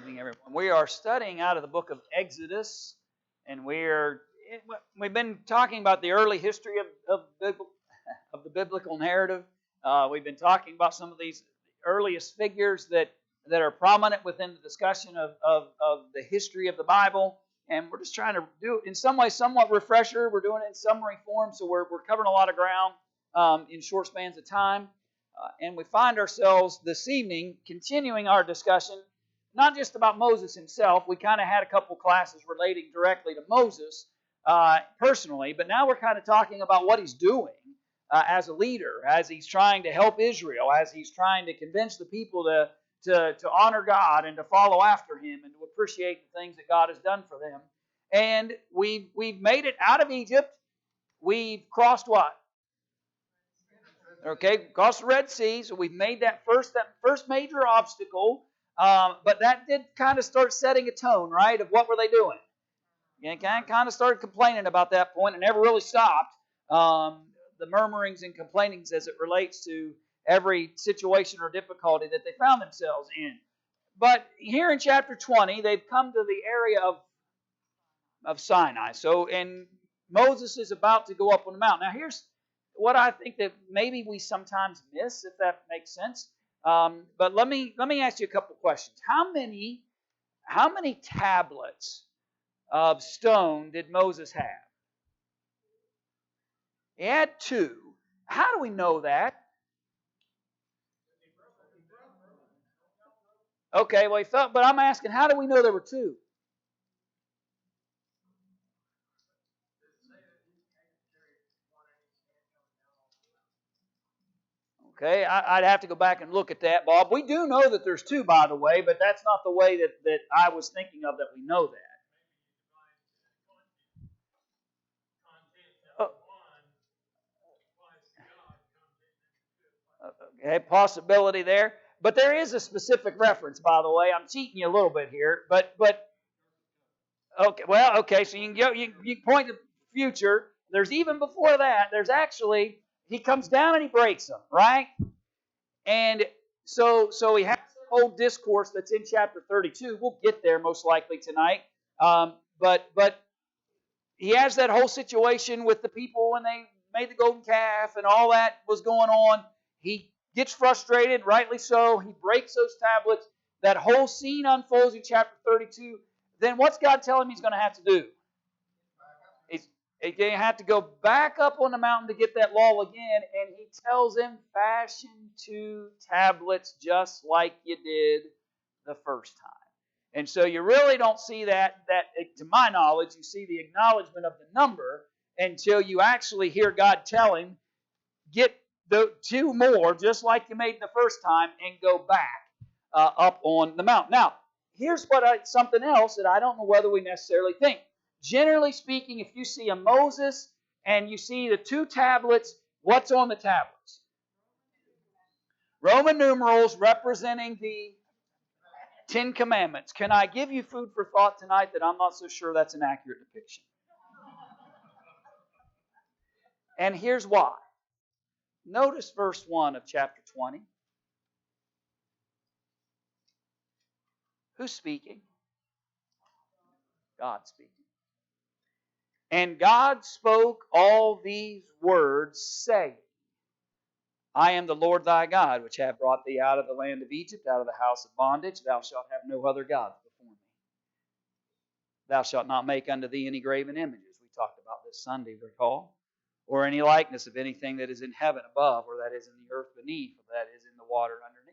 evening, everyone. We are studying out of the book of Exodus, and we've been talking about the early history of the biblical narrative. We've been talking about some of these earliest figures that are prominent within the discussion of the history of the Bible, and we're just trying to do it in some way somewhat refresher. We're doing it in summary form, so we're covering a lot of ground in short spans of time. And we find ourselves this evening continuing our discussion, not just about Moses himself. We kind of had a couple classes relating directly to Moses personally, but now we're kind of talking about what he's doing as a leader, as he's trying to help Israel, as he's trying to convince the people to honor God and to follow after Him and to appreciate the things that God has done for them. And we've made it out of Egypt. We've crossed what? Okay, crossed the Red Sea, so we've made that first major obstacle, but that did kind of start setting a tone, right, of what were they doing? And kind of started complaining about that point and never really stopped. The murmurings and complainings as it relates to every situation or difficulty that they found themselves in. But here in chapter 20, they've come to the area of Sinai. So, and Moses is about to go up on the mountain. Now here's what I think that maybe we sometimes miss, if that makes sense. But let me ask you a couple questions. How many tablets of stone did Moses have? He had 2. How do we know that? Okay, well, but I'm asking, how do we know there were 2? Okay, I'd have to go back and look at that, Bob. We do know that there's 2, by the way, but that's not the way that I was thinking of that we know that. Okay, possibility there. But there is a specific reference, by the way. I'm cheating you a little bit here, but okay, well, okay. So you can point to the future. There's even before that. There's actually he comes down and he breaks them, right? And so he has the whole discourse that's in chapter 32. We'll get there most likely tonight. But he has that whole situation with the people when they made the golden calf and all that was going on. He gets frustrated, rightly so. He breaks those tablets. That whole scene unfolds in chapter 32. Then what's God telling him he's going to have to do? He's going to have to go back up on the mountain to get that law again, and he tells him, fashion 2 tablets just like you did the first time. And so you really don't see that, to my knowledge, you see the acknowledgement of the number until you actually hear God tell him, get the 2 more, just like you made the first time, and go back up on the mountain. Now, here's something else that I don't know whether we necessarily think. Generally speaking, if you see a Moses and you see the 2 tablets, what's on the tablets? Roman numerals representing the 10 Commandments. Can I give you food for thought tonight that I'm not so sure that's an accurate depiction? And here's why. Notice verse 1 of chapter 20. Who's speaking? God speaking. And God spoke all these words, saying, I am the Lord thy God, which have brought thee out of the land of Egypt, out of the house of bondage. Thou shalt have no other gods before me. Thou shalt not make unto thee any graven images. We talked about this Sunday, recall. Or any likeness of anything that is in heaven above, or that is in the earth beneath, or that is in the water underneath.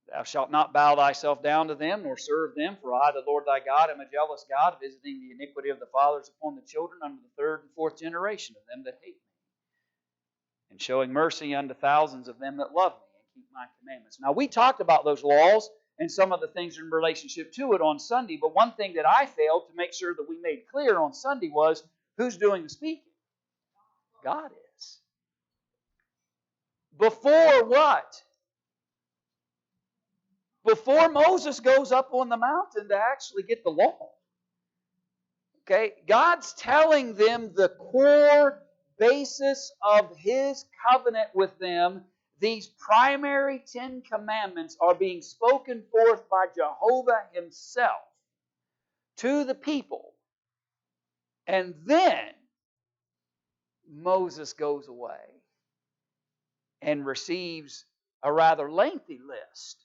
Thou shalt not bow thyself down to them, nor serve them, for I, the Lord thy God, am a jealous God, visiting the iniquity of the fathers upon the children unto the 3rd and 4th generation of them that hate me, and showing mercy unto thousands of them that love me and keep my commandments. Now, we talked about those laws and some of the things in relationship to it on Sunday, but one thing that I failed to make sure that we made clear on Sunday was, who's doing the speaking? God is. Before what? Before Moses goes up on the mountain to actually get the law. Okay, God's telling them the core basis of His covenant with them, these primary 10 commandments are being spoken forth by Jehovah Himself to the people. And then Moses goes away and receives a rather lengthy list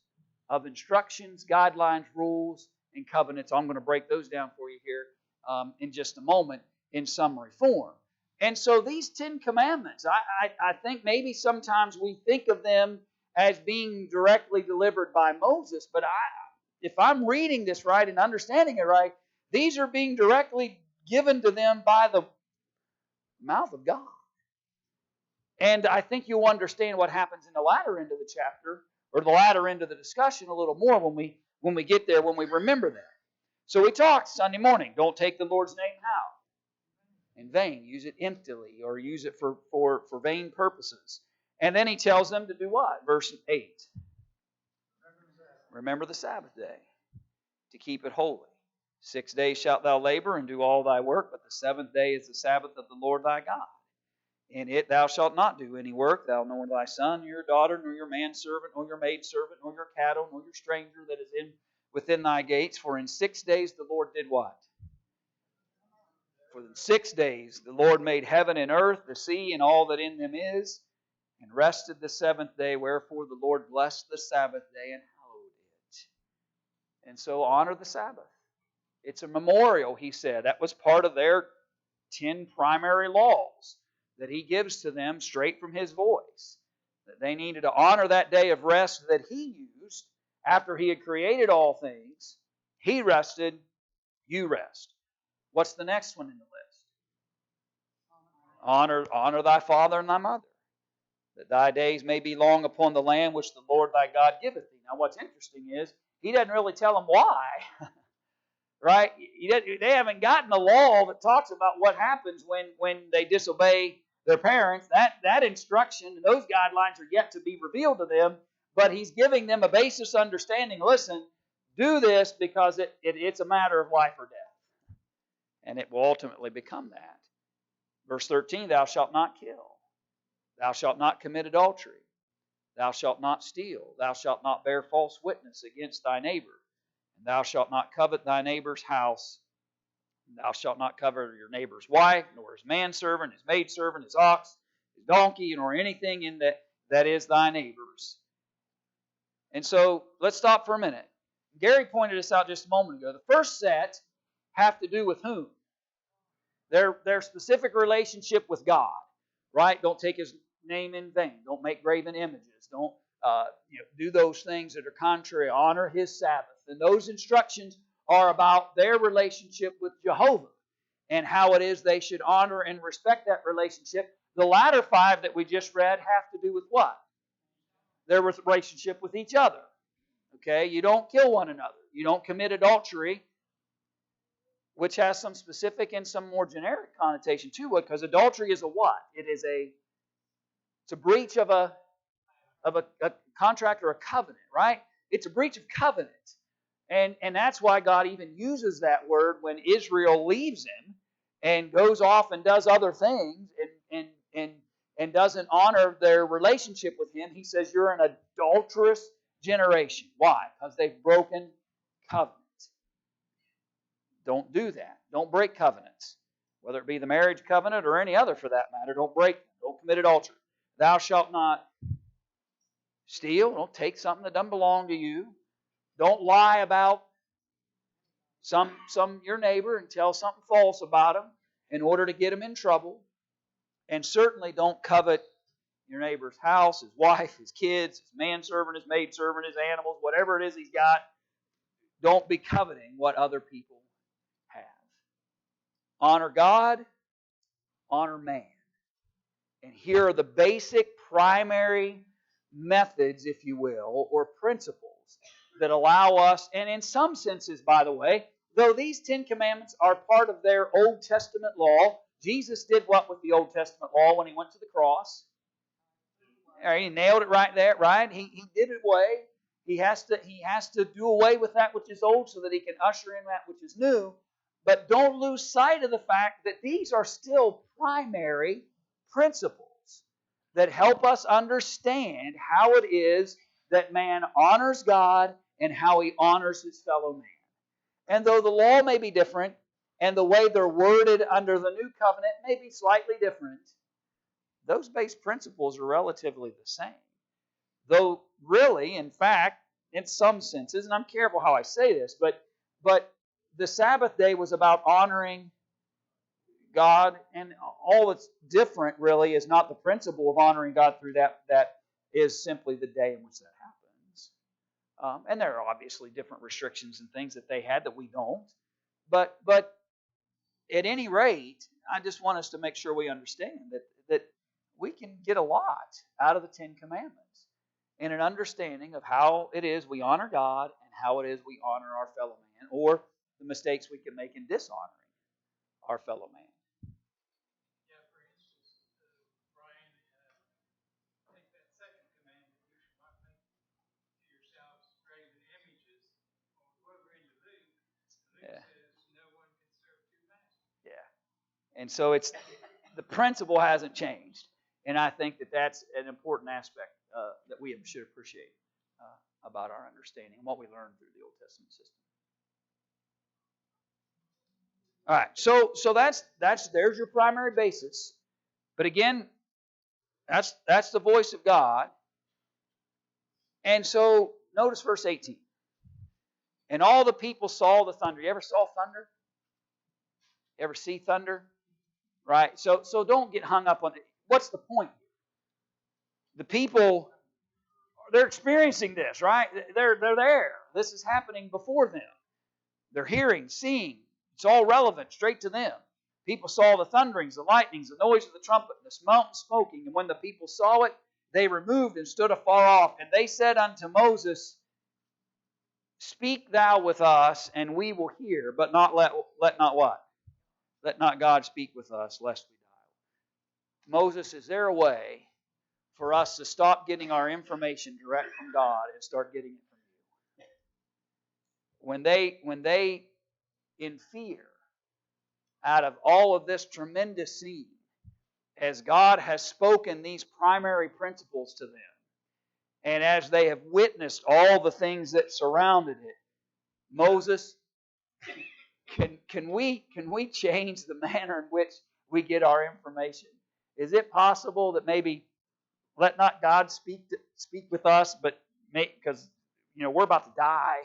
of instructions, guidelines, rules, and covenants. I'm going to break those down for you here in just a moment in summary form. And so these 10 commandments, I think maybe sometimes we think of them as being directly delivered by Moses, but if I'm reading this right and understanding it right, these are being directly given to them by the mouth of God. And I think you'll understand what happens in the latter end of the chapter, or the latter end of the discussion a little more when we get there, when we remember that. So we talked Sunday morning, don't take the Lord's name how? In vain. Use it emptily, or use it for vain purposes. And then he tells them to do what? Verse 8. Remember the Sabbath day, to keep it holy. 6 days shalt thou labor and do all thy work, but the seventh day is the Sabbath of the Lord thy God. In it thou shalt not do any work, thou nor thy son, nor your daughter, nor your manservant, nor your maidservant, nor your cattle, nor your stranger that is within thy gates. For in 6 days the Lord did what? For in 6 days the Lord made heaven and earth, the sea, and all that in them is, and rested the seventh day. Wherefore the Lord blessed the Sabbath day and hallowed it. And so honor the Sabbath. It's a memorial, he said. That was part of their 10 primary laws that he gives to them straight from his voice. That they needed to honor that day of rest that he used after he had created all things. He rested, you rest. What's the next one in the list? Honor thy father and thy mother, that thy days may be long upon the land which the Lord thy God giveth thee. Now what's interesting is, he doesn't really tell them why. Right? They haven't gotten a law that talks about what happens when they disobey their parents. That instruction and those guidelines are yet to be revealed to them, but he's giving them a basis understanding. Listen, do this because it's a matter of life or death. And it will ultimately become that. Verse 13, thou shalt not kill. Thou shalt not commit adultery. Thou shalt not steal. Thou shalt not bear false witness against thy neighbor. And thou shalt not covet thy neighbor's house. And thou shalt not covet your neighbor's wife, nor his manservant, his maidservant, his ox, his donkey, nor anything in that is thy neighbor's. And so, let's stop for a minute. Gary pointed this out just a moment ago. The first set have to do with whom? Their specific relationship with God. Right? Don't take His name in vain. Don't make graven images. Don't do those things that are contrary. Honor His Sabbath. And those instructions are about their relationship with Jehovah and how it is they should honor and respect that relationship. The latter 5 that we just read have to do with what? Their relationship with each other. Okay? You don't kill one another. You don't commit adultery, which has some specific and some more generic connotation to it, because adultery is a what? It's a breach of a contract or a covenant, right? It's a breach of covenant. And that's why God even uses that word when Israel leaves Him and goes off and does other things and doesn't honor their relationship with Him. He says, you're an adulterous generation. Why? Because they've broken covenant. Don't do that. Don't break covenants. Whether it be the marriage covenant or any other for that matter, don't break them. Don't commit adultery. Thou shalt not steal. Don't take something that doesn't belong to you. Don't lie about your neighbor and tell something false about him in order to get him in trouble. And certainly don't covet your neighbor's house, his wife, his kids, his manservant, his maidservant, his animals, whatever it is he's got. Don't be coveting what other people have. Honor God, honor man. And here are the basic primary methods, if you will, or principles that allow us, and in some senses, by the way, though these 10 commandments are part of their Old Testament law, Jesus did what with the Old Testament law when He went to the cross? He nailed it right there, right? He did it away. He has to do away with that which is old so that He can usher in that which is new. But don't lose sight of the fact that these are still primary principles that help us understand how it is that man honors God and how he honors his fellow man. And though the law may be different, and the way they're worded under the new covenant may be slightly different, those base principles are relatively the same. Though really, in fact, in some senses, and I'm careful how I say this, but the Sabbath day was about honoring God, and all that's different really is not the principle of honoring God through that is simply the day in which that happens. And there are obviously different restrictions and things that they had that we don't. But at any rate, I just want us to make sure we understand that we can get a lot out of the Ten Commandments in an understanding of how it is we honor God and how it is we honor our fellow man, or the mistakes we can make in dishonoring our fellow man. Yeah, for instance, Brian, I think that second commandment, you shall not make to yourselves graven images. Over into Luke Yeah. says no one can serve two masters. Yeah. And so it's the principle hasn't changed. And I think that that's an important aspect that we should appreciate about our understanding and what we learned through the Old Testament system. All right, so that's there's your primary basis. But again, that's the voice of God. And so notice verse 18. And all the people saw the thunder. You ever saw thunder? You ever see thunder? Right? So don't get hung up on it. What's the point? The people, they're experiencing this, right? They're there. This is happening before them. They're hearing, seeing. It's all relevant, straight to them. People saw the thunderings, the lightnings, the noise of the trumpet, and the mountain smoking. And when the people saw it, they removed and stood afar off. And they said unto Moses, Speak thou with us, and we will hear, but not let not what? Let not God speak with us, lest we die. Moses, is there a way for us to stop getting our information direct from God and start getting it from you? When they in fear, out of all of this tremendous scene, as God has spoken these primary principles to them, and as they have witnessed all the things that surrounded it, Moses, can we change the manner in which we get our information? Is it possible that maybe let not God speak with us, but because we're about to die.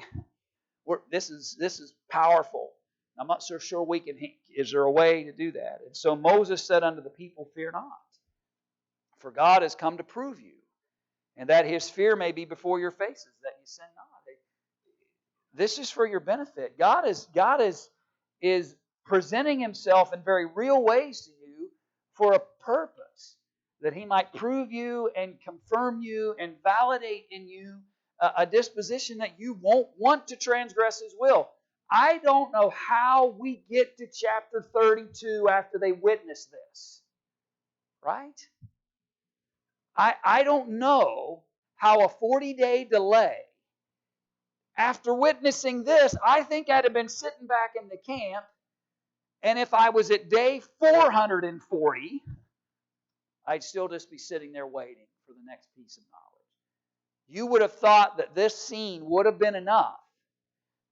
This is powerful. I'm not so sure we can. Is there a way to do that? And so Moses said unto the people, Fear not, for God has come to prove you, and that His fear may be before your faces, that you sin not. This is for your benefit. God is presenting Himself in very real ways to you for a purpose, that He might prove you and confirm you and validate in you a disposition that you won't want to transgress His will. I don't know how we get to chapter 32 after they witness this. Right? I don't know how a 40-day delay, after witnessing this, I think I'd have been sitting back in the camp, and if I was at day 440, I'd still just be sitting there waiting for the next piece of knowledge. You would have thought that this scene would have been enough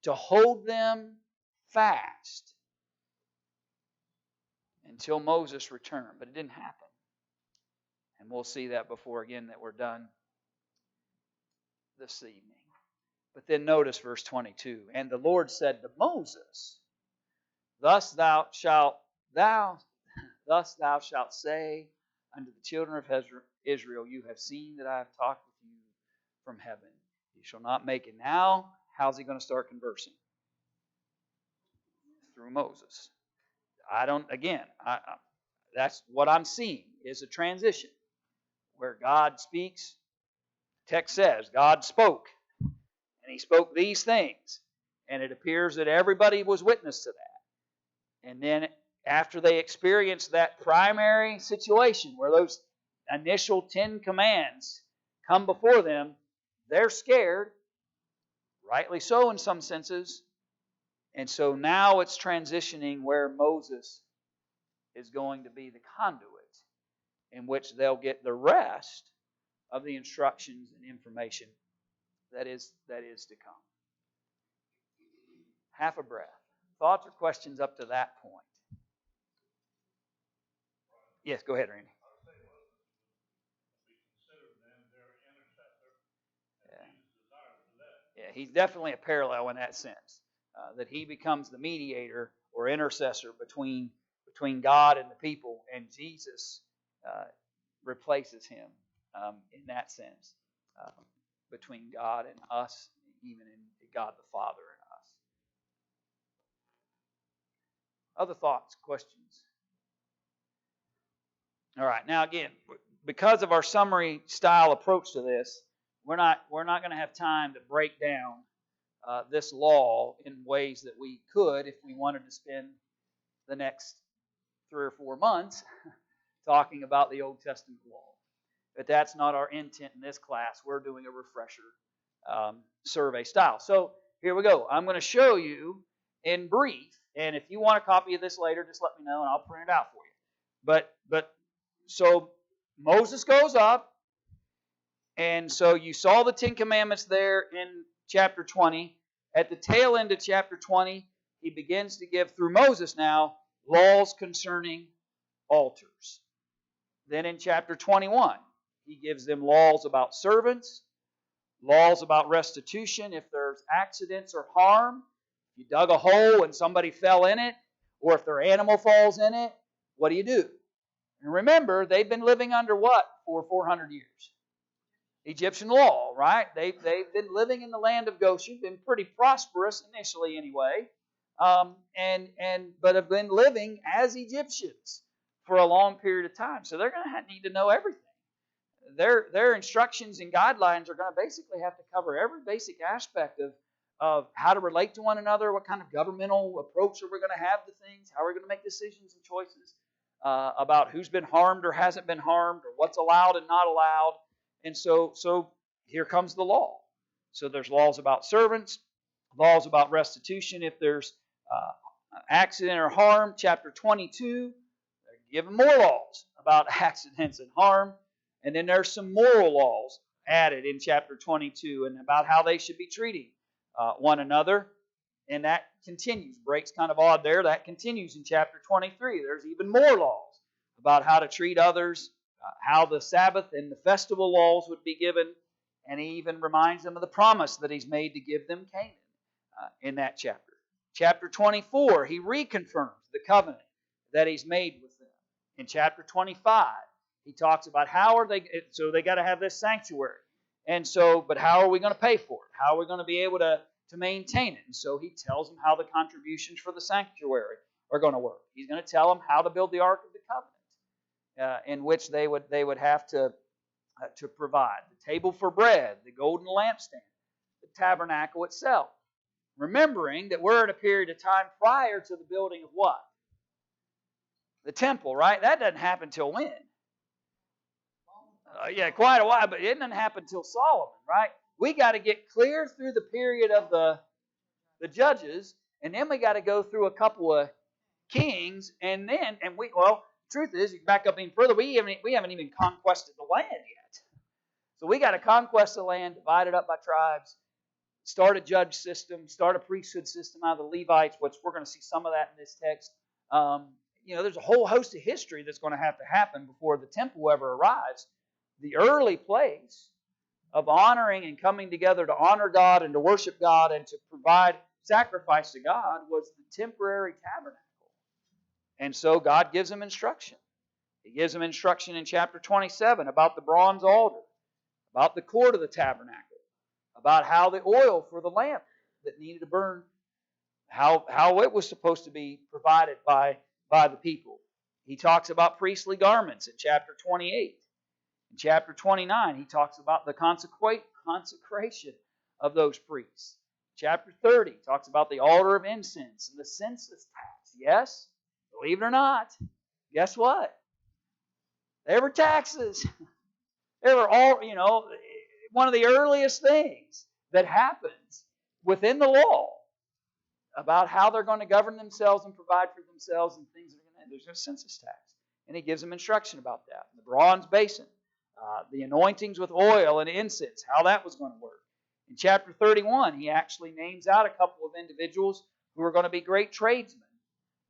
to hold them fast until Moses returned, but it didn't happen. And we'll see that before again that we're done this evening. But then notice verse 22. And the Lord said to Moses, Thus thou shalt say unto the children of Israel, You have seen that I have talked with you from heaven. You shall not make it. Now, how's he going to start conversing? Through Moses. That's what I'm seeing is a transition where God speaks. Text says God spoke, and He spoke these things, and it appears that everybody was witness to that. And then after they experienced that primary situation where those initial 10 commands come before them, they're scared, rightly so in some senses. And so now it's transitioning where Moses is going to be the conduit in which they'll get the rest of the instructions and information that is to come. Half a breath. Thoughts or questions up to that point? Yes, go ahead, Randy. Yeah, he's definitely a parallel in that sense, that he becomes the mediator or intercessor between God and the people, and Jesus replaces him in that sense, between God and us, even in God the Father and us. Other thoughts, questions? All right. Now again, because of our summary style approach to this, we're not going to have time to break down this law in ways that we could if we wanted to spend the next 3 or 4 months talking about the Old Testament law. But that's not our intent in this class. We're doing a refresher survey style. So here we go. I'm going to show you in brief, and if you want a copy of this later, just let me know and I'll print it out for you. But so Moses goes up, and so you saw the 10 Commandments there in chapter 20. At the tail end of chapter 20, he begins to give, through Moses now, laws concerning altars. Then in chapter 21, he gives them laws about servants, laws about restitution if there's accidents or harm. If you dug a hole and somebody fell in it, or if their animal falls in it, what do you do? And remember, they've been living under what for 400 years? Egyptian law, right? They've been living in the land of Goshen, been pretty prosperous initially anyway, but have been living as Egyptians for a long period of time. So they're going to need to know everything. Their instructions and guidelines are going to basically have to cover every basic aspect of how to relate to one another, what kind of governmental approach are we going to have to things, how are we going to make decisions and choices about who's been harmed or hasn't been harmed, or what's allowed and not allowed. And so here comes the law. So there's laws about servants, laws about restitution if there's accident or harm. Chapter 22, they're given more laws about accidents and harm. And then there's some moral laws added in chapter 22 and about how they should be treating one another. And that continues. Breaks kind of odd there. That continues in chapter 23. There's even more laws about how to treat others, how the Sabbath and the festival laws would be given. And he even reminds them of the promise that he's made to give them Canaan in that chapter. Chapter 24, he reconfirms the covenant that he's made with them. In chapter 25, he talks about how are they, so they got to have this sanctuary. And so, but how are we going to pay for it? How are we going to be able to maintain it? And so he tells them how the contributions for the sanctuary are going to work. He's going to tell them how to build the Ark of the Covenant, in which they would have to provide the table for bread, the golden lampstand, the tabernacle itself. Remembering that we're in a period of time prior to the building of what? The temple, right? That doesn't happen till when? Yeah, quite a while, but it didn't happen till Solomon, right? We got to get clear through the period of the judges, and then we got to go through a couple of kings, and truth is, you back up even further, we haven't even conquested the land yet. So we got to conquest the land, divide it up by tribes, start a judge system, start a priesthood system out of the Levites, which we're going to see some of that in this text. There's a whole host of history that's going to have to happen before the temple ever arrives. The early place of honoring and coming together to honor God and to worship God and to provide sacrifice to God was the temporary tabernacle. And so God gives them instruction. He gives them instruction in chapter 27 about the bronze altar, about the court of the tabernacle, about how the oil for the lamp that needed to burn, how it was supposed to be provided by the people. He talks about priestly garments in chapter 28. In chapter 29, he talks about the consecration of those priests. Chapter 30 talks about the altar of incense and the census tax. Yes, believe it or not, guess what? There were taxes. They were all, one of the earliest things that happens within the law about how they're going to govern themselves and provide for themselves and things. There's no census tax. And he gives them instruction about that. The bronze basin, the anointings with oil and incense, how that was going to work. In chapter 31, he actually names out a couple of individuals who are going to be great tradesmen,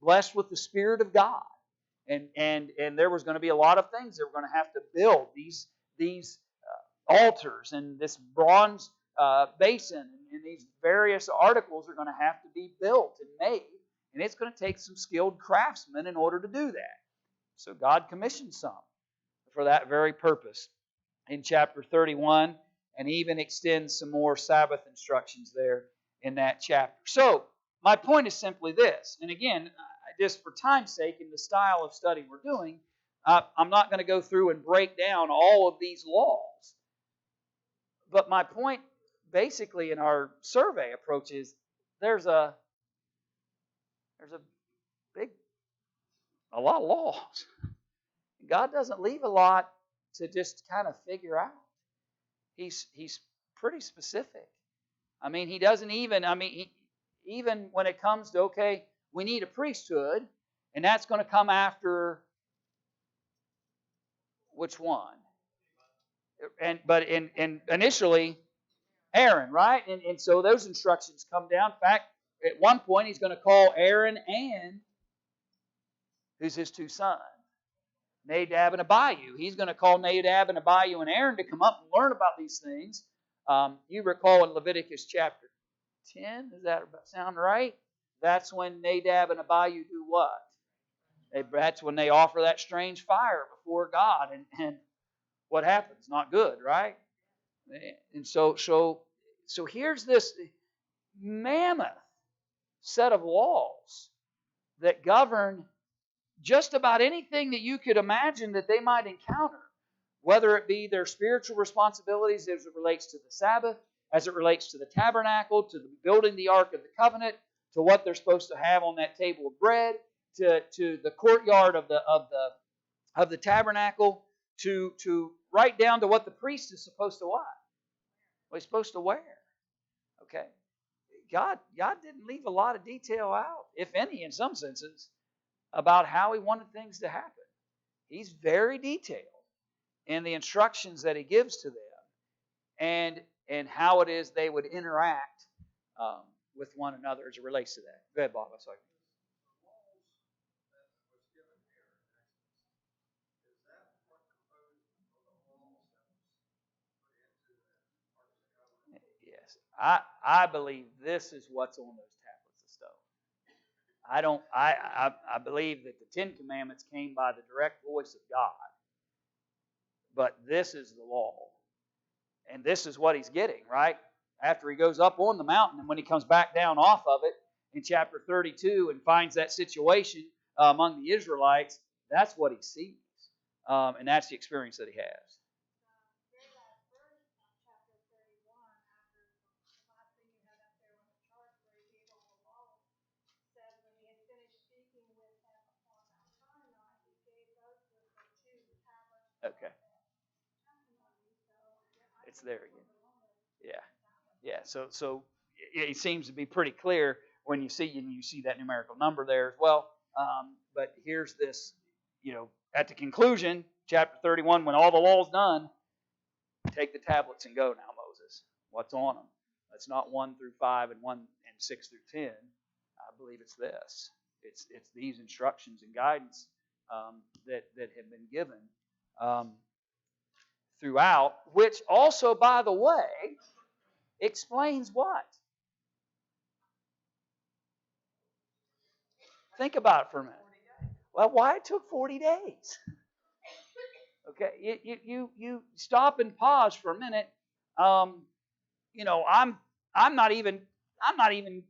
blessed with the Spirit of God. And there was going to be a lot of things they were going to have to build. These altars and this bronze basin and these various articles are going to have to be built and made. And it's going to take some skilled craftsmen in order to do that. So God commissioned some for that very purpose in chapter 31, and even extends some more Sabbath instructions there in that chapter. So my point is simply this, and again, just for time's sake in the style of study we're doing, I'm not going to go through and break down all of these laws. But my point basically in our survey approach is there's a lot of laws. God doesn't leave a lot to just kind of figure out. He's pretty specific. I mean, he doesn't even, even when it comes to, okay, we need a priesthood, and that's going to come after which one? But initially, Aaron, right? And so those instructions come down. In fact, at one point, he's going to call Aaron and who's his two sons? Nadab and Abihu. He's going to call Nadab and Abihu and Aaron to come up and learn about these things. You recall in Leviticus chapter 10, does that sound right? That's when Nadab and Abihu do what? That's when they offer that strange fire before God. And what happens? Not good, right? And so here's this mammoth set of laws that govern just about anything that you could imagine that they might encounter, whether it be their spiritual responsibilities as it relates to the Sabbath, as it relates to the tabernacle, to building the Ark of the Covenant, to what they're supposed to have on that table of bread, to the courtyard of the tabernacle, to right down to what the priest is supposed to what? What he's supposed to wear. Okay. God didn't leave a lot of detail out, if any, in some senses, about how he wanted things to happen. He's very detailed in the instructions that he gives to them and how it is they would interact with one another as it relates to that. Go ahead, Bob. Sorry. Yes. I believe this is what's on those tablets of stone. I believe that the Ten Commandments came by the direct voice of God. But this is the law. And this is what he's getting, right? After he goes up on the mountain and when he comes back down off of it in chapter 32 and finds that situation among the Israelites, that's what he sees. And that's the experience that he has. Okay. It's there again. Yeah. So it seems to be pretty clear when you see that numerical number there as well. But here's this, at the conclusion, chapter 31, when all the law's done, take the tablets and go now, Moses. What's on them? That's not 1 through 5 and 1 and 6 through 10. I believe it's this. It's these instructions and guidance that have been given throughout, which also, by the way, explains what? Think about it for a minute. Well, why it took 40 days? Okay, you stop and pause for a minute. I'm not even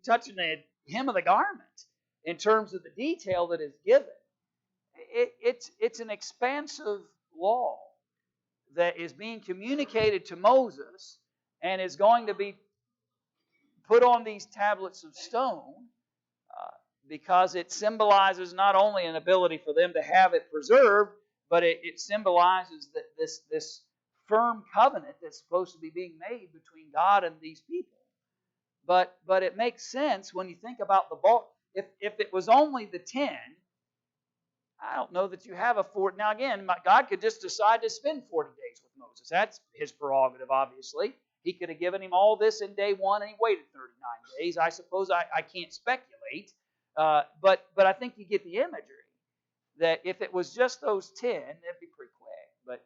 touching the hem of the garment in terms of the detail that is given. It's an expansive law that is being communicated to Moses and is going to be put on these tablets of stone because it symbolizes not only an ability for them to have it preserved, but it symbolizes that this firm covenant that's supposed to be being made between God and these people. But it makes sense when you think about the bulk. If it was only the 10, I don't know that you have a 40. Now again, God could just decide to spend 40 days with Moses. That's His prerogative, obviously. He could have given him all this in day one and he waited 39 days. I suppose I can't speculate. But I think you get the imagery that if it was just those 10, it'd be pretty quick. But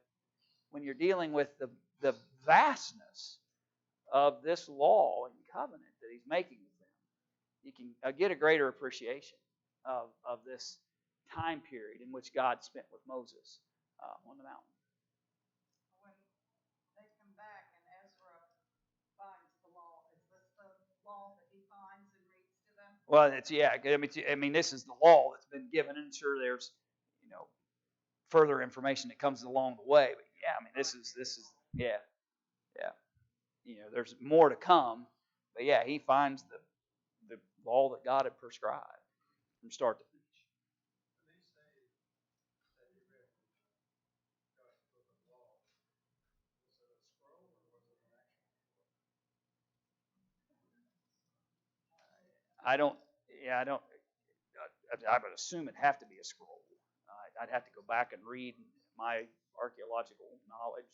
when you're dealing with the vastness of this law and covenant that He's making with them, you can get a greater appreciation of this time period in which God spent with Moses on the mountain. When they come back and Ezra finds the law, is this the law that he finds and reads to them? Well, I mean, this is the law that's been given, and sure, there's further information that comes along the way. But yeah, I mean, this is yeah. There's more to come, but yeah, he finds the law that God had prescribed from start to finish. When they say that he read God's book of law, was it a scroll or was it an actual book? I would assume it'd have to be a scroll. I'd have to go back and read my archaeological knowledge.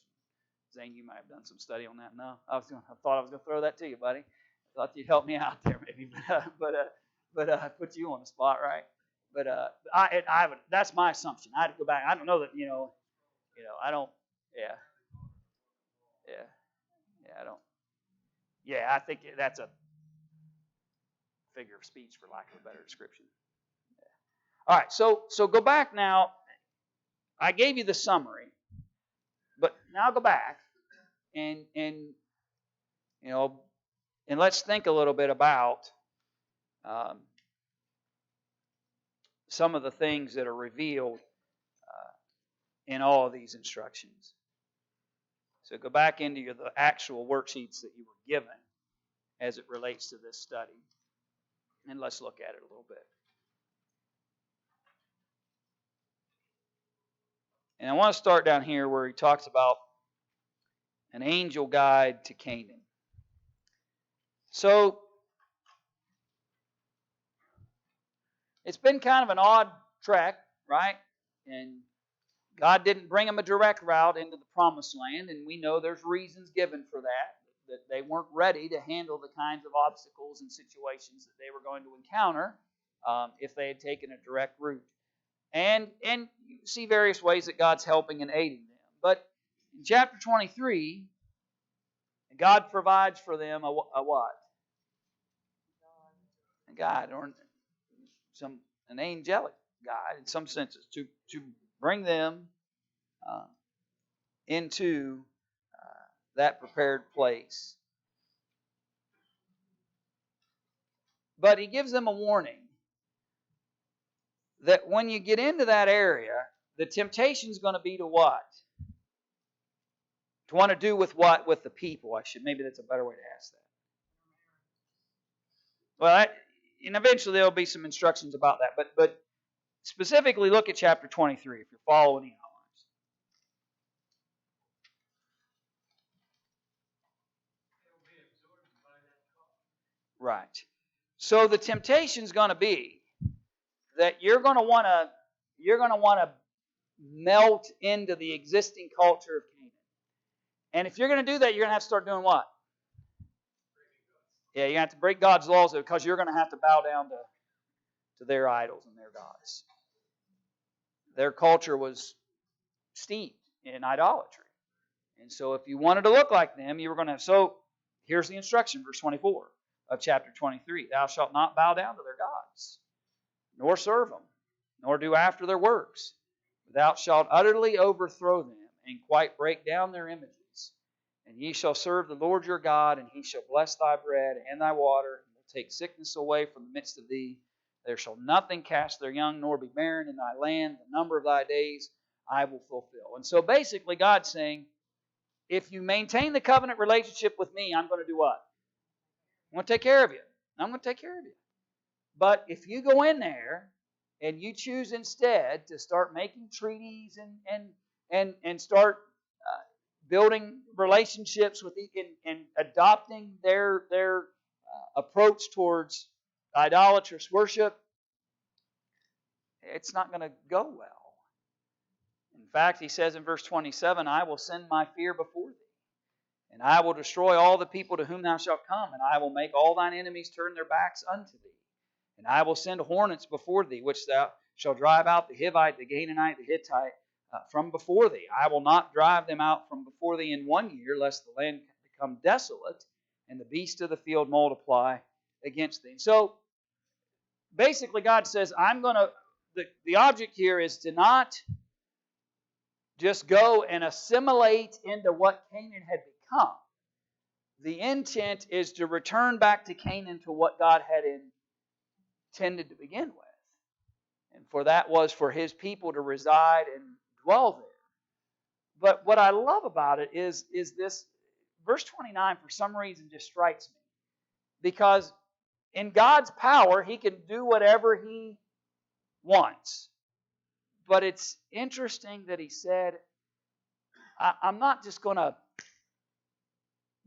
Zane, you might have done some study on that. No, I thought I was going to throw that to you, buddy. I thought you'd help me out there, maybe, but I put you on the spot, right? But I would. That's my assumption. I had to go back. I don't know that I don't. Yeah. I don't. Yeah, I think that's a figure of speech, for lack of a better description. Yeah. All right, so go back now. I gave you the summary, but now go back and let's think a little bit about some of the things that are revealed in all of these instructions. So go back into the actual worksheets that you were given as it relates to this study, and let's look at it a little bit. And I want to start down here where he talks about an angel guide to Canaan. So it's been kind of an odd trek, right? And God didn't bring them a direct route into the promised land, and we know there's reasons given for that they weren't ready to handle the kinds of obstacles and situations that they were going to encounter if they had taken a direct route. And you see various ways that God's helping and aiding them. But in chapter 23, God provides for them a what? A guide, or an angelic guide in some senses, to bring them into that prepared place. But He gives them a warning that when you get into that area, the temptation is going to be to what? To want to do with what? With the people. Maybe that's a better way to ask that. Well, and eventually there'll be some instructions about that. But specifically look at chapter 23 if you're following the outlines. Right. So the temptation is going to be that you're going to want to melt into the existing culture of Canaan. And if you're going to do that, you're going to have to start doing what? Yeah, you have to break God's laws because you're going to have to bow down to their idols and their gods. Their culture was steeped in idolatry. And so if you wanted to look like them, you were going to... So here's the instruction, verse 24 of chapter 23. Thou shalt not bow down to their gods, nor serve them, nor do after their works. Thou shalt utterly overthrow them, and quite break down their images. And ye shall serve the Lord your God, and He shall bless thy bread and thy water, and will take sickness away from the midst of thee. There shall nothing cast their young, nor be barren in thy land. The number of thy days I will fulfill. And so basically God's saying, if you maintain the covenant relationship with me, I'm going to do what? I'm going to take care of you. I'm going to take care of you. But if you go in there and you choose instead to start making treaties and start building relationships with and adopting their approach towards idolatrous worship, it's not going to go well. In fact, he says in verse 27, I will send my fear before thee, and I will destroy all the people to whom thou shalt come, and I will make all thine enemies turn their backs unto thee. And I will send hornets before thee, which thou shalt drive out the Hivite, the Canaanite, the Hittite from before thee. I will not drive them out from before thee in 1 year, lest the land become desolate, and the beasts of the field multiply against thee. So, basically God says, the object here is to not just go and assimilate into what Canaan had become. The intent is to return back to Canaan to what God had intended to begin with. And for that was for His people to reside and dwell there. But what I love about it is this, verse 29 for some reason just strikes me. Because in God's power, He can do whatever He wants. But it's interesting that He said, I'm not just going to,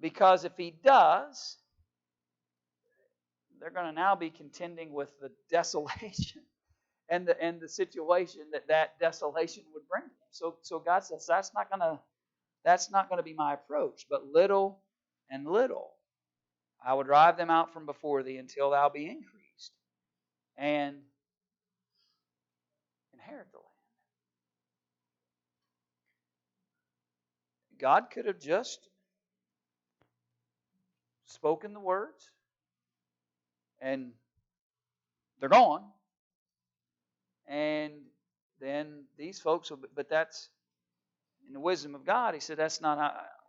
because if He does, they're going to now be contending with the desolation and the situation that desolation would bring them. So God says that's not going to be my approach. But little and little, I will drive them out from before thee until thou be increased and inherit the land. God could have just spoken the words and they're gone. And then these folks will, but that's in the wisdom of God. He said, that's not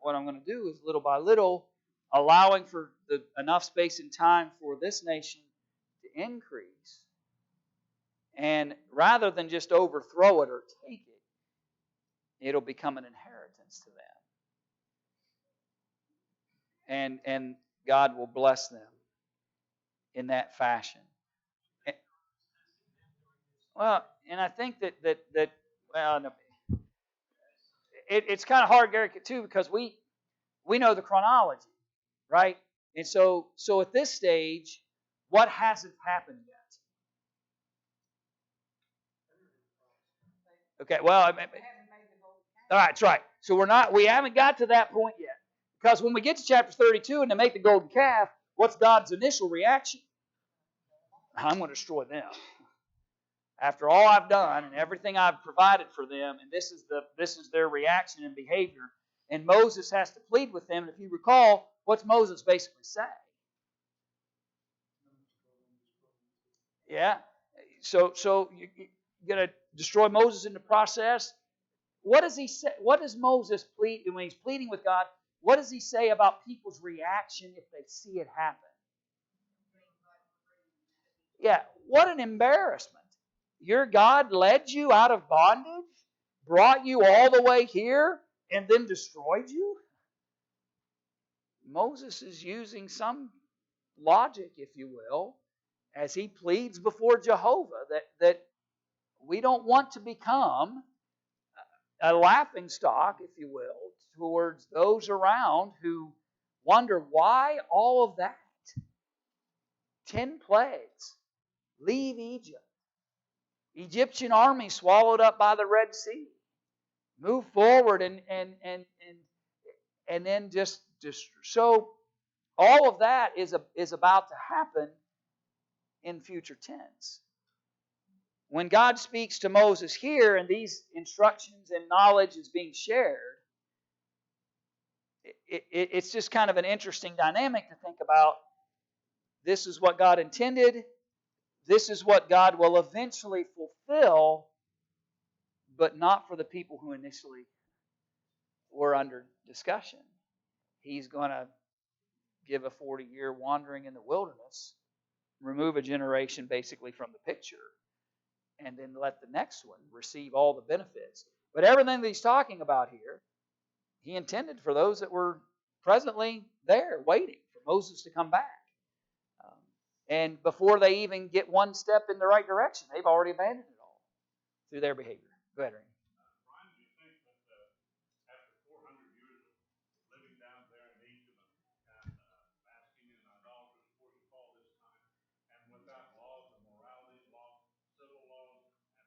what I'm going to do, is little by little, allowing for enough space and time for this nation to increase. And rather than just overthrow it or take it, it'll become an inheritance to them. And God will bless them in that fashion. Well, and I think that it's kind of hard, Gary, too, because we know the chronology, right? And so at this stage, what hasn't happened yet? Okay, well, all right, that's right. So we haven't got to that point yet. Because when we get to chapter 32 and they make the golden calf, what's God's initial reaction? I'm going to destroy them. After all I've done and everything I've provided for them, and this is their reaction and behavior. And Moses has to plead with them. And if you recall, what's Moses basically say? Yeah. So you're going to destroy Moses in the process. What does he say? What does Moses plead when he's pleading with God? What does he say about people's reaction if they see it happen? Yeah, what an embarrassment. Your God led you out of bondage, brought you all the way here, and then destroyed you? Moses is using some logic, if you will, as he pleads before Jehovah that we don't want to become a laughingstock, if you will, towards those around who wonder why all of that. 10 plagues. Leave Egypt. Egyptian army swallowed up by the Red Sea. Move forward and then just so all of that is about to happen in future tense. When God speaks to Moses here and these instructions and knowledge is being shared, it's just kind of an interesting dynamic to think about. This is what God intended. This is what God will eventually fulfill, but not for the people who initially were under discussion. He's going to give a 40-year wandering in the wilderness, remove a generation basically from the picture, and then let the next one receive all the benefits. But everything that he's talking about here, he intended for those that were presently there waiting for Moses to come back. And before they even get one step in the right direction, they've already abandoned it all through their behavior. Go ahead, Randy. Brian, do you think that after 400 years of living down there in Egypt and basking in idolatrous worship all this time, and without laws and morality, civil laws, and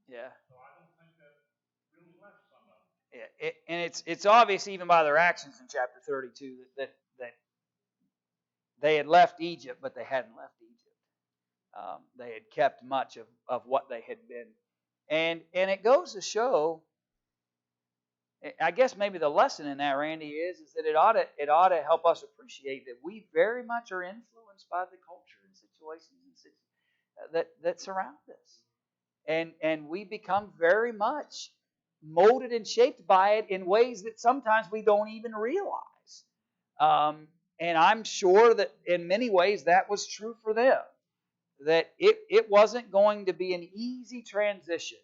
Yeah. So I don't think that really left some of them. And it's obvious even by their actions in chapter 32 that they had left Egypt, but they hadn't left Egypt. They had kept much of what they had been. And it goes to show, I guess maybe the lesson in that, Randy, is that it ought to help us appreciate that we very much are influenced by the culture and situations that surround us. And we become very much molded and shaped by it in ways that sometimes we don't even realize. And I'm sure that in many ways that was true for them. That it wasn't going to be an easy transition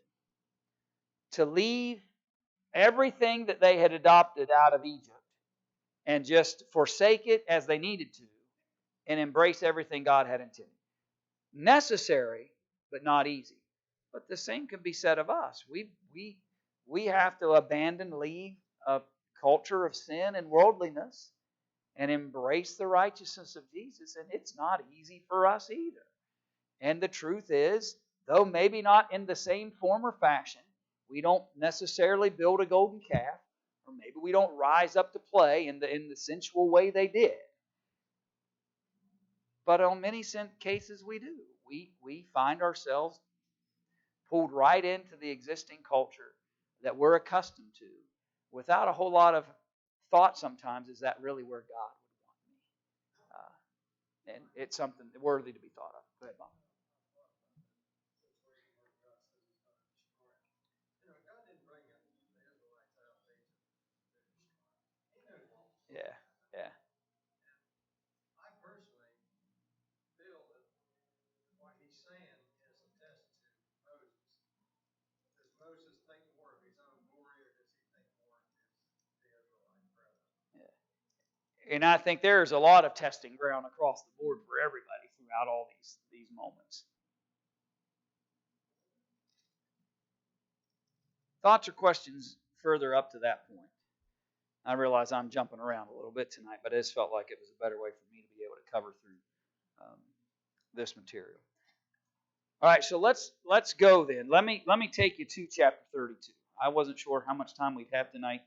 to leave everything that they had adopted out of Egypt and just forsake it as they needed to and embrace everything God had intended. Necessary, but not easy. But the same can be said of us. We have to abandon, leave a culture of sin and worldliness and embrace the righteousness of Jesus. And it's not easy for us either. And the truth is, though maybe not in the same form or fashion, we don't necessarily build a golden calf, or maybe we don't rise up to play in the sensual way they did. But on many cases we do. We find ourselves pulled right into the existing culture that we're accustomed to without a whole lot of thought sometimes, is that really where God would want me? And it's something worthy to be thought of. Go ahead, Bob. Yeah, yeah. I personally feel that what he's saying is a test to Moses. Does Moses think more of his own glory, or does he think more of the Israelite brethren? Yeah. And I think there's a lot of testing ground across the board for everybody throughout all these moments. Thoughts or questions further up to that point? I realize I'm jumping around a little bit tonight, but I just felt like it was a better way for me to be able to cover through this material. All right, so let's go then. Let me take you to chapter 32. I wasn't sure how much time we'd have tonight,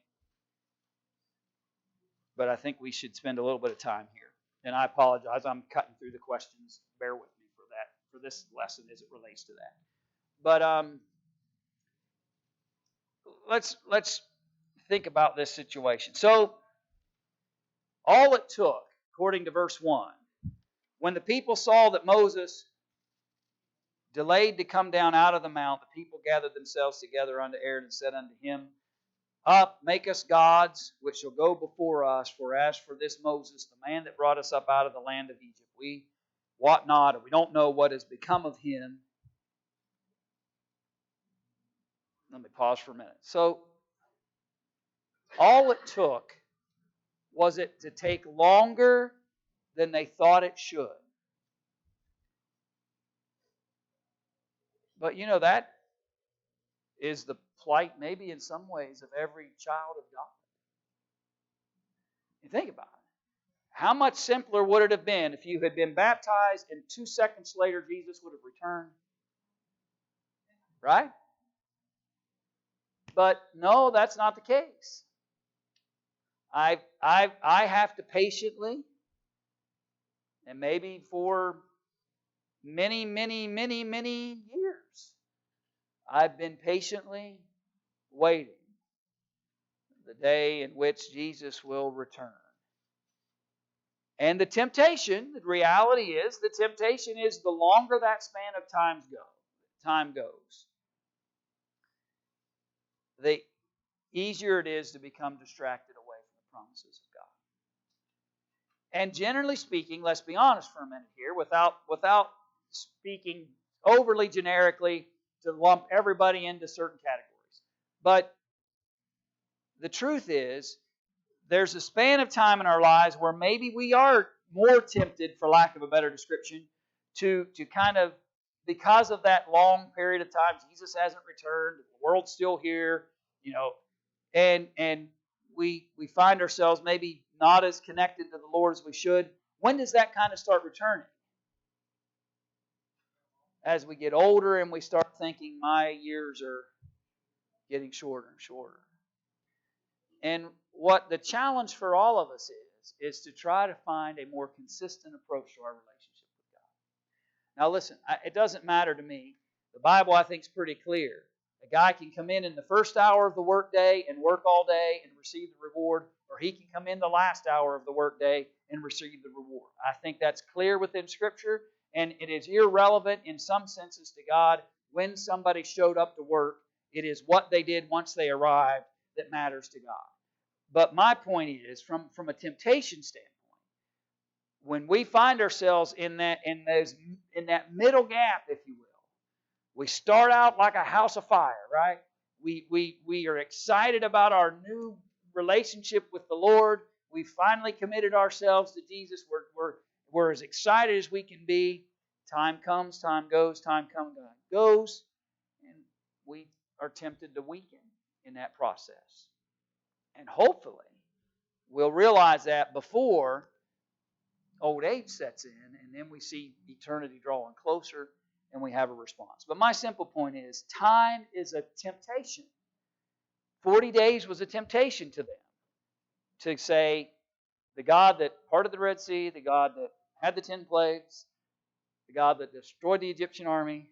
but I think we should spend a little bit of time here. And I apologize, I'm cutting through the questions. Bear with me for this lesson as it relates to that. But let's think about this situation. So all it took, according to verse 1, when the people saw that Moses delayed to come down out of the mount, the people gathered themselves together unto Aaron and said unto him, Up, make us gods, which shall go before us. For as for this Moses, the man that brought us up out of the land of Egypt, we wot not, or we don't know what has become of him. Let me pause for a minute. So, all it took was it to take longer than they thought it should. But you know, that is the plight, maybe in some ways, of every child of God. You think about it. How much simpler would it have been if you had been baptized and 2 seconds later Jesus would have returned? Right? But no, that's not the case. I have to patiently, and maybe for many years, I've been patiently waiting the day in which Jesus will return. And the temptation, the reality is, the temptation is the longer that span of time goes, the easier it is to become distracted away from the promises of God. And generally speaking, let's be honest for a minute here, without speaking overly generically to lump everybody into certain categories. But the truth is, there's a span of time in our lives where maybe we are more tempted, for lack of a better description, to kind of, because of that long period of time, Jesus hasn't returned, the world's still here, and we find ourselves maybe not as connected to the Lord as we should. When does that kind of start returning? as we get older and we start thinking my years are getting shorter and shorter. And what the challenge for all of us is to try to find a more consistent approach to our relationship with God. Now listen, it doesn't matter to me. The Bible, I think, is pretty clear. A guy can come in the first hour of the workday and work all day and receive the reward, or he can come in the last hour of the workday and receive the reward. I think that's clear within Scripture, and it is irrelevant in some senses to God when somebody showed up to work. It is what they did once they arrived that matters to God. But my point is, from a temptation standpoint, when we find ourselves in that middle gap, if you will, we start out like a house of fire, right? We are excited about our new relationship with the Lord. We finally committed ourselves to Jesus. We're as excited as we can be. Time comes, time goes, time comes, time goes, and we are tempted to weaken in that process. And hopefully, we'll realize that before old age sets in, and then we see eternity drawing closer, and we have a response. But my simple point is, time is a temptation. 40 days was a temptation to them to say, the God that parted the Red Sea, the God that had the 10 plagues, the God that destroyed the Egyptian army,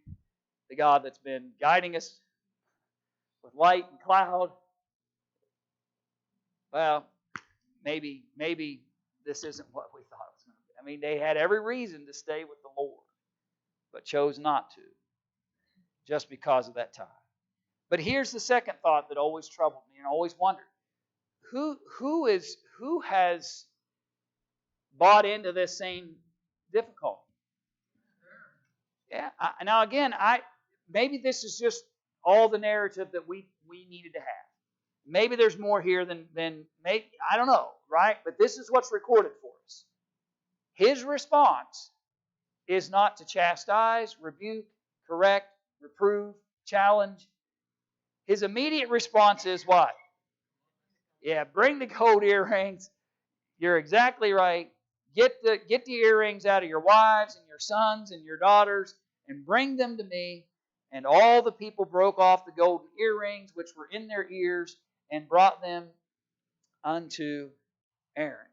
the God that's been guiding us with light and cloud. Well, maybe this isn't what we thought it was going to be. I mean, they had every reason to stay with the Lord, but chose not to, just because of that time. But here's the second thought that always troubled me and I always wondered. Who has bought into this same difficulty? Yeah. Now again, maybe this is just all the narrative that we needed to have. Maybe there's more here than maybe, I don't know, right? But this is what's recorded for us. His response is not to chastise, rebuke, correct, reprove, challenge. His immediate response is what? Yeah, bring the gold earrings. You're exactly right. Get the earrings out of your wives and your sons and your daughters and bring them to me. And all the people broke off the golden earrings which were in their ears and brought them unto Aaron.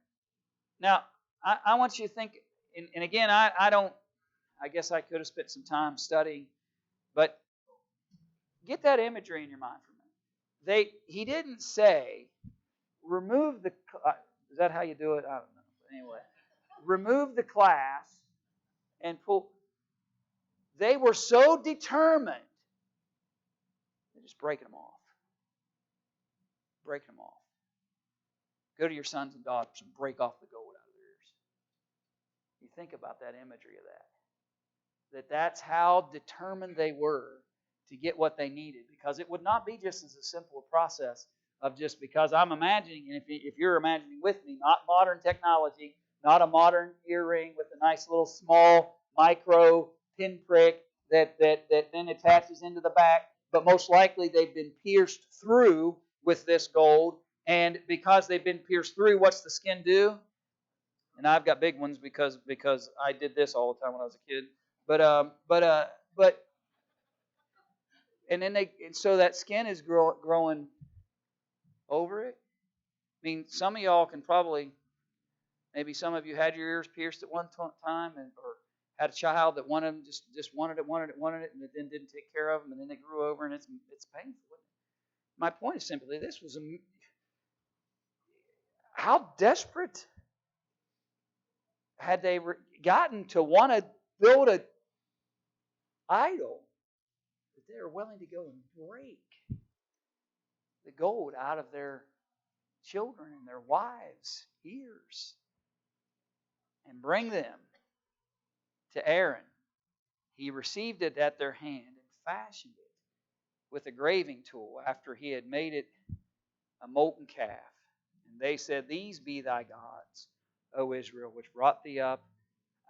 Now, I want you to think, and again, I guess I could have spent some time studying, but get that imagery in your mind for a minute. He didn't say, remove the, is that how you do it? I don't know. Anyway, remove the clasp and pull. They were so determined, they're just breaking them off. Breaking them off. Go to your sons and daughters and break off the gold out of their ears. You think about that imagery of that. That's how determined they were to get what they needed. Because it would not be just as a simple process of just because I'm imagining, and if you're imagining with me, not modern technology, not a modern earring with a nice little small micro pinprick that then attaches into the back, but most likely they've been pierced through with this gold, and because they've been pierced through, what's the skin do? And I've got big ones because I did this all the time when I was a kid. But and then so that skin is growing over it. I mean, some of y'all can probably, maybe some of you had your ears pierced at one time, or had a child that wanted them, just wanted it, and then didn't take care of them, and then they grew over, and it's painful. My point is simply this: how desperate had they gotten to want to build an idol that they were willing to go and break the gold out of their children and their wives' ears and bring them to Aaron. He received it at their hand and fashioned it with a graving tool after he had made it a molten calf. And they said, These be thy gods, O Israel, which brought thee up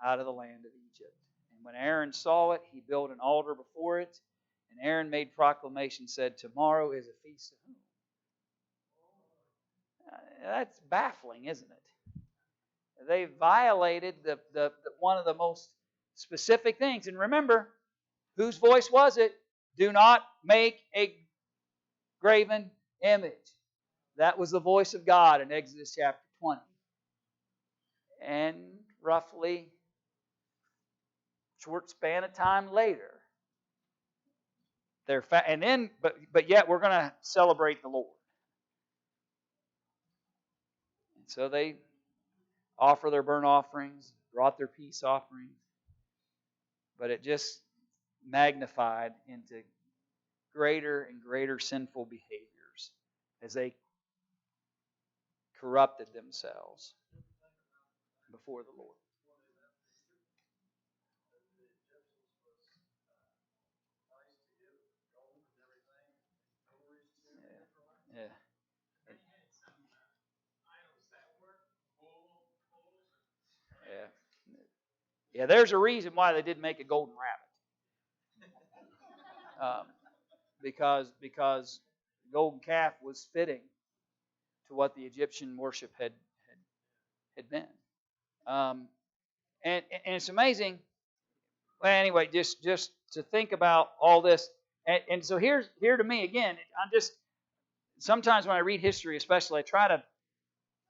out of the land of Egypt. And when Aaron saw it, he built an altar before it. And Aaron made proclamation, said, Tomorrow is a feast of whom? That's baffling, isn't it? They violated the one of the most specific things. And remember, Whose voice was it? Do not make a graven image. That was the voice of God in Exodus chapter 20. And roughly short span of time later, but yet we're going to celebrate the Lord. And so they offer their burnt offerings, brought their peace offerings, but it just magnified into greater and greater sinful behaviors as they corrupted themselves before the Lord. Yeah. Yeah. Yeah, there's a reason why they didn't make a golden rabbit. Because the golden calf was fitting to what the Egyptian worship had been. And it's amazing. Well, anyway, just to think about all this. And so here to me, again, I'm just, sometimes when I read history especially, I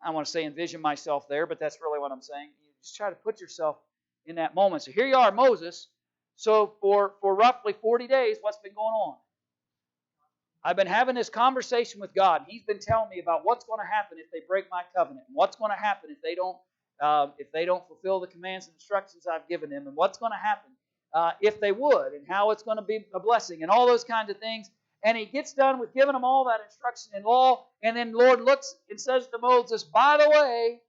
want to say envision myself there, but that's really what I'm saying. You just try to put yourself in that moment. So here you are, Moses. So for roughly 40 days, what's been going on? I've been having this conversation with God. He's been telling me about what's going to happen if they break my covenant, and what's going to happen if they don't fulfill the commands and instructions I've given them, and what's going to happen if they would, and how it's going to be a blessing, and all those kinds of things. And he gets done with giving them all that instruction and law, and then the Lord looks and says to Moses, by the way,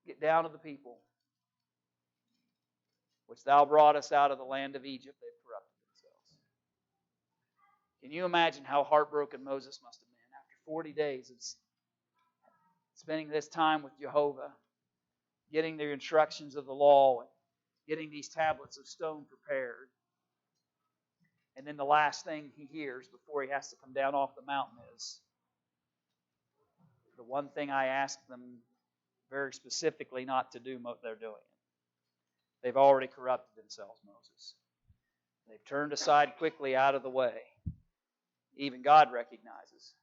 get down to the people, which thou broughtest out of the land of Egypt. They've corrupted themselves. Can you imagine how heartbroken Moses must have been after 40 days of spending this time with Jehovah, getting the instructions of the law, and getting these tablets of stone prepared. And then the last thing he hears before he has to come down off the mountain is, the one thing I asked them very specifically not to do, they're doing it. They've already corrupted themselves, Moses. They've turned aside quickly out of the way. Even God recognizes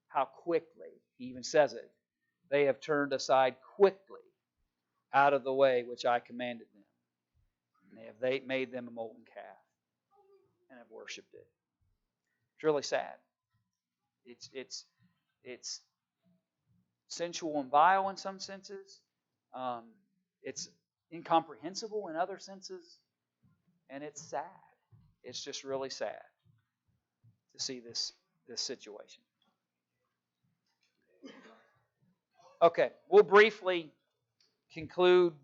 how quickly, he even says it, they have turned aside quickly out of the way which I commanded them. And they have made them a molten calf and have worshipped it. It's really sad. It's sensual and vile in some senses. It's incomprehensible in other senses. And it's sad. It's just really sad to see this situation. Okay, we'll briefly conclude